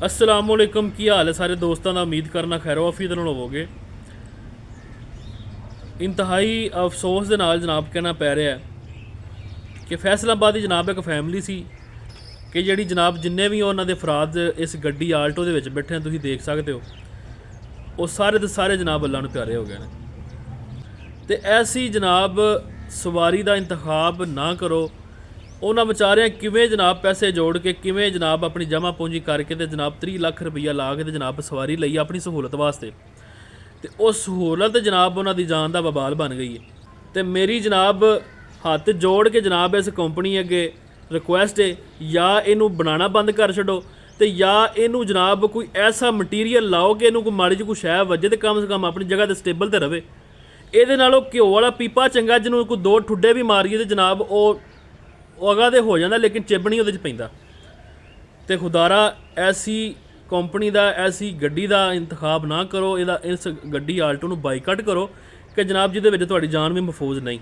अस्सलामुअलैकुम, की हाल है सारे दोस्तों का। उम्मीद करना खैरो आफियत नाल होवोगे। इंतहाई अफसोस के नाल जनाब कहना पै रहा है कि फैसलाबाद की जनाब एक फैमिली सी कि जिहड़ी जनाब जिन्ने भी उन्होंने अफराद इस गड्डी आल्टो दे विच बैठे हैं, तुसीं देख सकते हो, वो सारे दे सारे जनाब अल्लाह नूं प्यारे हो गए हैं। तो ऐसी जनाब सवारी का इंतखाब ना करो। उन्होंने बेचारियां किवें जनाब पैसे जोड़ के किवें जनाब अपनी जमा पूंजी करके तो जनाब 30 लाख रुपया ला के तो जनाब सवारी लई अपनी सहूलत वास्ते, तो वो सहूलत जनाब उन्होंने जान का बबाल बन गई है। तो मेरी जनाब हत्थ जोड़ के जनाब इस कंपनी अगे रिक्वेस्ट है, या इनू बनाना बंद कर छो, तो या इनू जनाब कोई ऐसा मटीरियल लाओ कि इनू कोई माड़ी जी कोई शै वजे तो कम से कम अपनी जगह तो स्टेबल तो रहे। ये घ्यो वाला पीपा चंगा, जिन्होंने कोई 2 ठुड्डे भी मारीए तो जनाब वो अगा तो हो जाता, लेकिन चिब नहीं वो पैंदा। तो खुदारा ऐसी कंपनी का ऐसी गड्डी का इंतखाब ना करो। इस गड्डी आल्टो नूं बाईकट करो कि जनाब जिहदे विच तुहाडी जान भी महफूज नहीं।